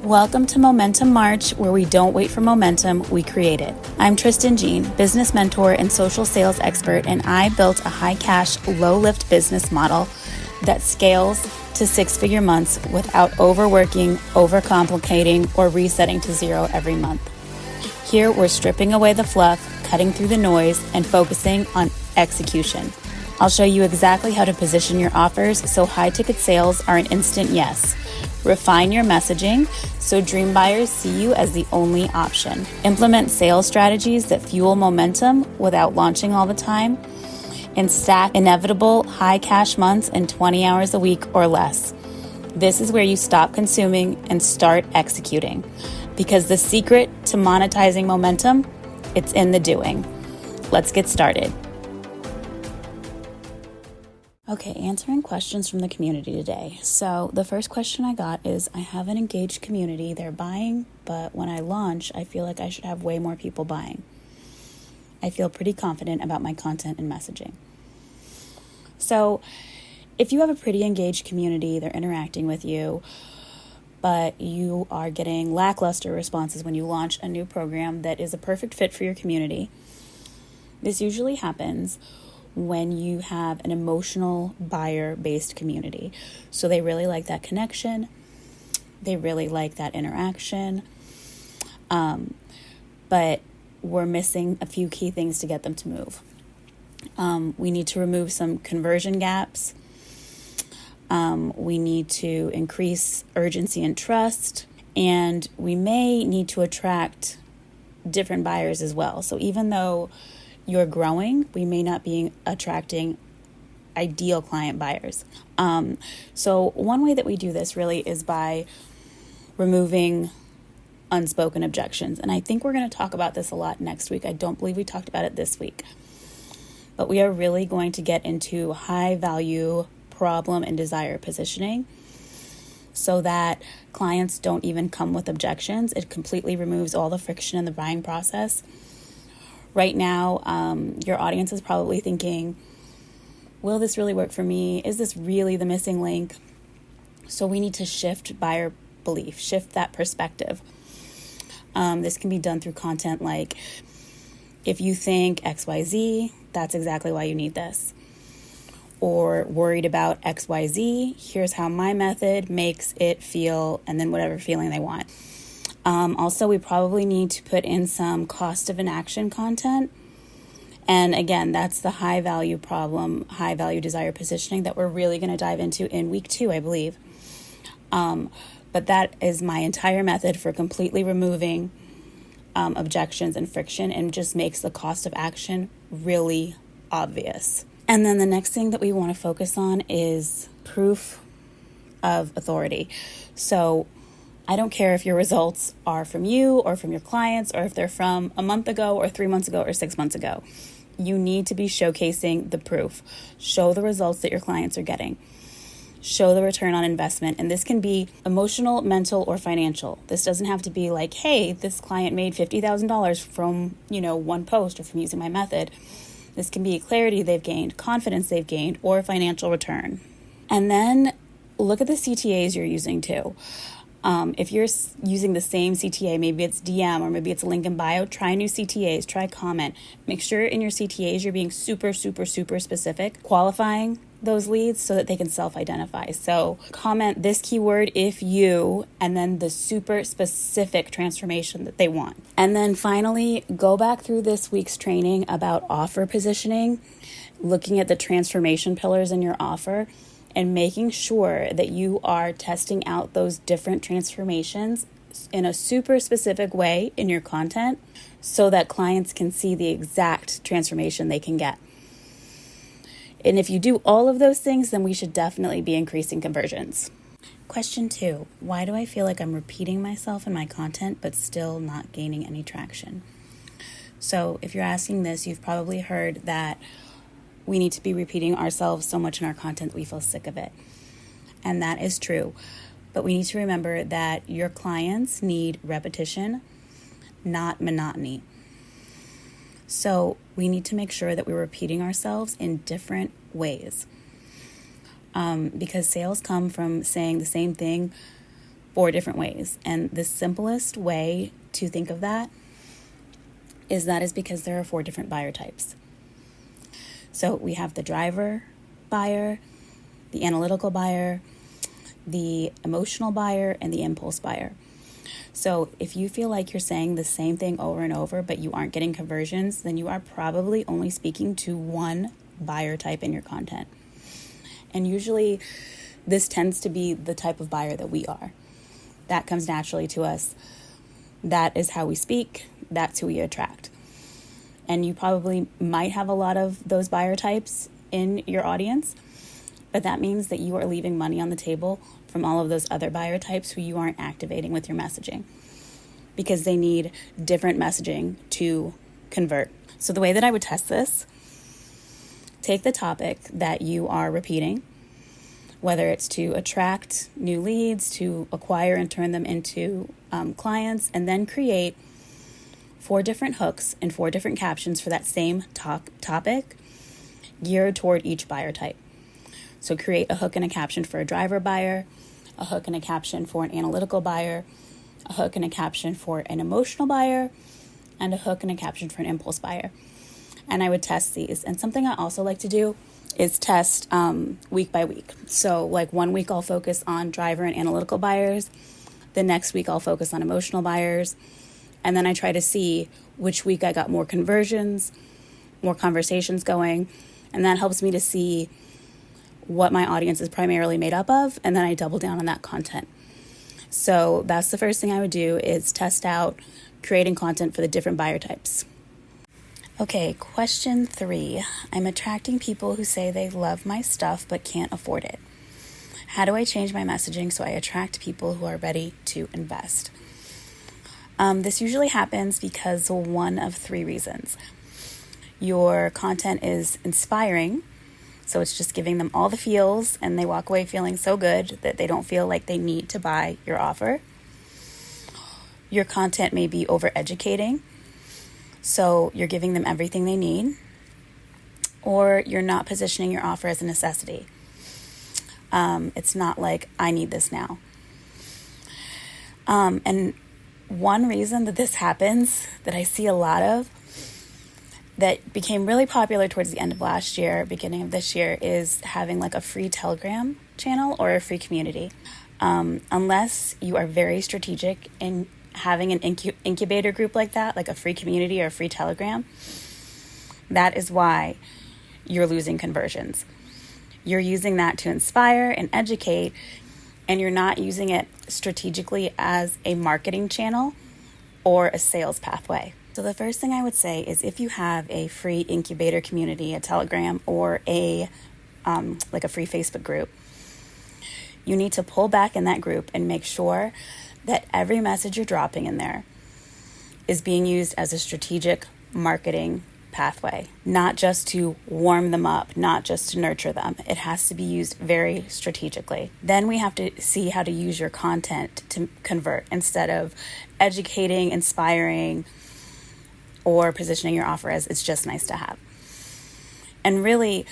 Welcome to Momentum March, where we don't wait for momentum, we create it. I'm Tristan Jean, business mentor and social sales expert, and I built a high-cash, low-lift business model that scales to six-figure months without overworking, overcomplicating, or resetting to zero every month. Here, we're stripping away the fluff, cutting through the noise, and focusing on execution. I'll show you exactly how to position your offers so high-ticket sales are an instant yes. Refine your messaging so dream buyers see you as the only option. Implement sales strategies that fuel momentum without launching all the time. And stack inevitable high cash months in 20 hours a week or less. This is where you stop consuming and start executing. Because the secret to monetizing momentum, it's in the doing. Let's get started. Okay, answering questions from the community today. So the first question I got is, I have an engaged community, they're buying, but when I launch, I feel like I should have way more people buying. I feel pretty confident about my content and messaging. So if you have a pretty engaged community, they're interacting with you, but you are getting lackluster responses when you launch a new program that is a perfect fit for your community, this usually happens when you have an emotional buyer-based community. So they really like that connection. They really like that interaction. But we're missing a few key things to get them to move. We need to remove some conversion gaps. We need to increase urgency and trust. And we may need to attract different buyers as well. So even though you're growing, we may not be attracting ideal client buyers. So one way that we do this really is by removing unspoken objections. And I think we're going to talk about this a lot next week. I don't believe we talked about it this week. But we are really going to get into high value problem and desire positioning so that clients don't even come with objections. It completely removes all the friction in the buying process. Right now, your audience is probably thinking, will this really work for me? Is this really the missing link? So we need to shift buyer belief, shift that perspective. This can be done through content like, if you think XYZ, that's exactly why you need this. Or worried about XYZ, here's how my method makes it feel, and then whatever feeling they want. Also, we probably need to put in some cost of inaction content. And again, that's the high value problem, high value desire positioning that we're really going to dive into in week 2, I believe. But that is my entire method for completely removing objections and friction, and just makes the cost of action really obvious. And then the next thing that we want to focus on is proof of authority. So I don't care if your results are from you or from your clients, or if they're from a month ago or 3 months ago or 6 months ago. You need to be showcasing the proof. Show the results that your clients are getting. Show the return on investment. And this can be emotional, mental, or financial. This doesn't have to be like, hey, this client made $50,000 from, one post or from using my method. This can be clarity they've gained, confidence they've gained, or financial return. And then look at the CTAs you're using too. If you're using the same CTA, maybe it's DM or maybe it's a link in bio, try new CTAs, try comment. Make sure in your CTAs you're being super, super, super specific, qualifying those leads so that they can self-identify. So comment this keyword if you, and then the super specific transformation that they want. And then finally, go back through this week's training about offer positioning, looking at the transformation pillars in your offer, and making sure that you are testing out those different transformations in a super specific way in your content so that clients can see the exact transformation they can get. And if you do all of those things, then we should definitely be increasing conversions. Question 2, why do I feel like I'm repeating myself in my content but still not gaining any traction? So if you're asking this, you've probably heard that we need to be repeating ourselves so much in our content that we feel sick of it. And that is true. But we need to remember that your clients need repetition, not monotony. So we need to make sure that we're repeating ourselves in different ways. Because sales come from saying the same thing 4 different ways. And the simplest way to think of that is because there are 4 different buyer types. So we have the driver buyer, the analytical buyer, the emotional buyer, and the impulse buyer. So if you feel like you're saying the same thing over and over, but you aren't getting conversions, then you are probably only speaking to one buyer type in your content. And usually this tends to be the type of buyer that we are. That comes naturally to us. That is how we speak. That's who we attract. And you probably might have a lot of those buyer types in your audience, but that means that you are leaving money on the table from all of those other buyer types who you aren't activating with your messaging because they need different messaging to convert. So the way that I would test this, take the topic that you are repeating, whether it's to attract new leads, to acquire and turn them into clients, and then create 4 different hooks and 4 different captions for that same topic geared toward each buyer type. So create a hook and a caption for a driver buyer, a hook and a caption for an analytical buyer, a hook and a caption for an emotional buyer, and a hook and a caption for an impulse buyer. And I would test these. And something I also like to do is test week by week. So like 1 week I'll focus on driver and analytical buyers. The next week I'll focus on emotional buyers. And then I try to see which week I got more conversions, more conversations going. And that helps me to see what my audience is primarily made up of. And then I double down on that content. So that's the first thing I would do is test out creating content for the different buyer types. Okay, question 3. I'm attracting people who say they love my stuff but can't afford it. How do I change my messaging so I attract people who are ready to invest? This usually happens because one of 3 reasons. Your content is inspiring, so it's just giving them all the feels and they walk away feeling so good that they don't feel like they need to buy your offer. Your content may be over-educating, so you're giving them everything they need, or you're not positioning your offer as a necessity. It's not like, I need this now. And one reason that this happens, that I see a lot of, that became really popular towards the end of last year, beginning of this year, is having like a free Telegram channel or a free community. Unless you are very strategic in having an incubator group like that, like a free community or a free Telegram, that is why you're losing conversions. You're using that to inspire and educate, and you're not using it strategically as a marketing channel or a sales pathway. So the first thing I would say is if you have a free incubator community, a Telegram, or a free Facebook group, you need to pull back in that group and make sure that every message you're dropping in there is being used as a strategic marketing pathway, not just to warm them up, not just to nurture them. It has to be used very strategically. Then we have to see how to use your content to convert instead of educating, inspiring, or positioning your offer as it's just nice to have. And really,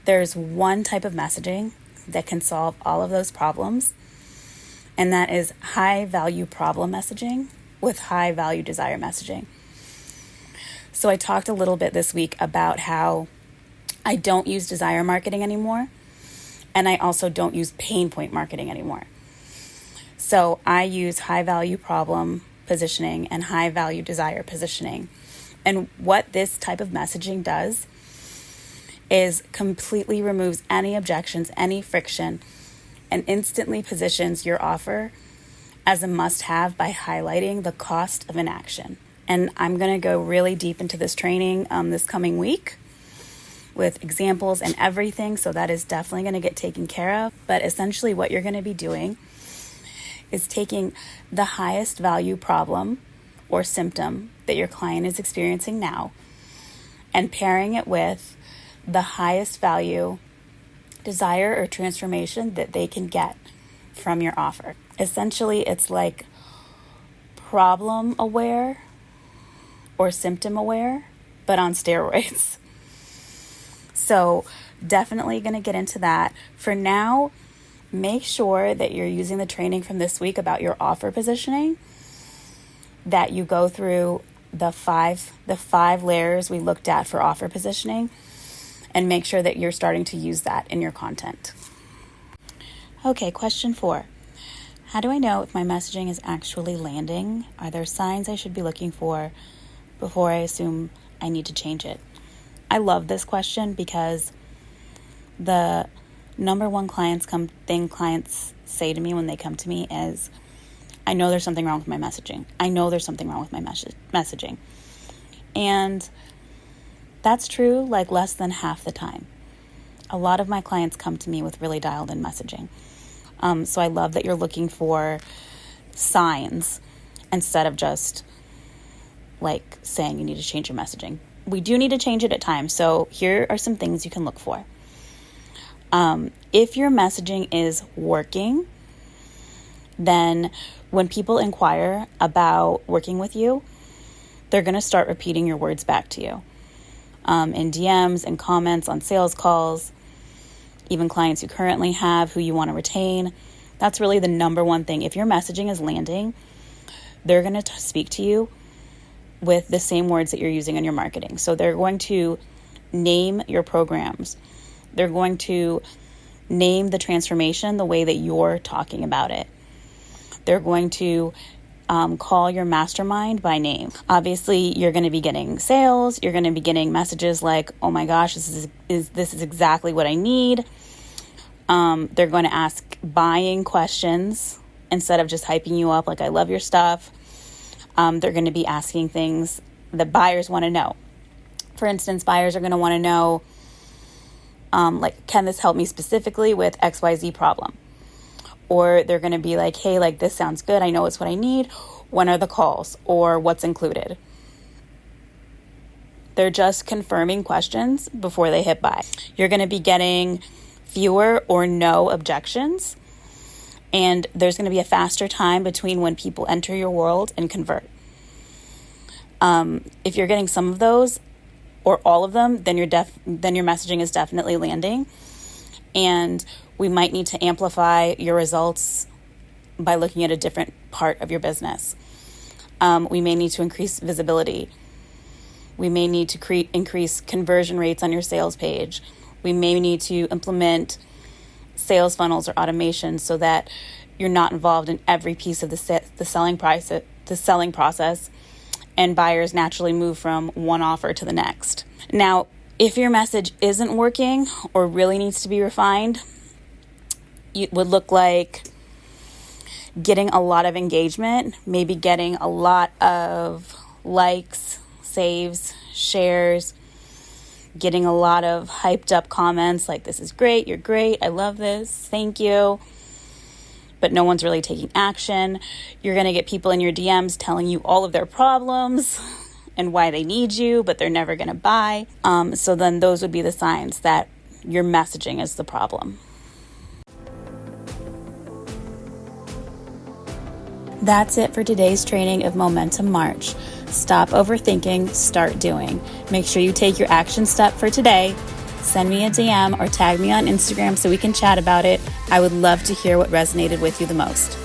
there's one type of messaging that can solve all of those problems, and that is high value problem messaging with high value desire messaging. So I talked a little bit this week about how I don't use desire marketing anymore, and I also don't use pain point marketing anymore. So I use high value problem positioning and high value desire positioning. And what this type of messaging does is completely removes any objections, any friction, and instantly positions your offer as a must-have by highlighting the cost of inaction. And I'm going to go really deep into this training this coming week with examples and everything. So that is definitely going to get taken care of. But essentially what you're going to be doing is taking the highest value problem or symptom that your client is experiencing now and pairing it with the highest value desire or transformation that they can get from your offer. Essentially, it's like problem aware or symptom aware, but on steroids. So definitely going to get into that. For now, Make sure that you're using the training from this week about your offer positioning, that you go through the five layers we looked at for offer positioning, and make sure that you're starting to use that in your content. Okay, question 4. How do I know if my messaging is actually landing? Are there signs I should be looking for before I assume I need to change it? I love this question because the number one thing clients say to me when they come to me is, I know there's something wrong with my messaging. I know there's something wrong with my messaging. And that's true like less than half the time. A lot of my clients come to me with really dialed in messaging. So I love that you're looking for signs instead of just like saying you need to change your messaging. We do need to change it at times. So here are some things you can look for. If your messaging is working, then when people inquire about working with you, they're going to start repeating your words back to you. In DMs and comments on sales calls, even clients you currently have who you want to retain. That's really the number one thing. If your messaging is landing, they're going to speak to you with the same words that you're using in your marketing. So they're going to name your programs. They're going to name the transformation the way that you're talking about it. They're going to call your mastermind by name. Obviously, you're going to be getting sales. You're going to be getting messages like, oh my gosh, this is exactly what I need. They're going to ask buying questions instead of just hyping you up like, I love your stuff. They're going to be asking things that buyers want to know. For instance, buyers are going to want to know, like, can this help me specifically with XYZ problem? Or they're going to be like, hey, like, this sounds good. I know it's what I need. When are the calls? Or what's included? They're just confirming questions before they hit buy. You're going to be getting fewer or no objections. And there's going to be a faster time between when people enter your world and convert. If you're getting some of those or all of them, then your messaging is definitely landing. And we might need to amplify your results by looking at a different part of your business. We may need to increase visibility. We may need to increase conversion rates on your sales page. We may need to implement sales funnels or automation so that you're not involved in every piece of the selling process, and buyers naturally move from one offer to the next. Now, if your message isn't working or really needs to be refined, it would look like getting a lot of engagement, maybe getting a lot of likes, saves, shares, getting a lot of hyped up comments like, this is great, you're great, I love this, thank you. But no one's really taking action. You're going to get people in your DMs telling you all of their problems and why they need you, but they're never going to buy. So then those would be the signs that your messaging is the problem. That's it for today's training of Momentum March. Stop overthinking, start doing. Make sure you take your action step for today. Send me a DM or tag me on Instagram so we can chat about it. I would love to hear what resonated with you the most.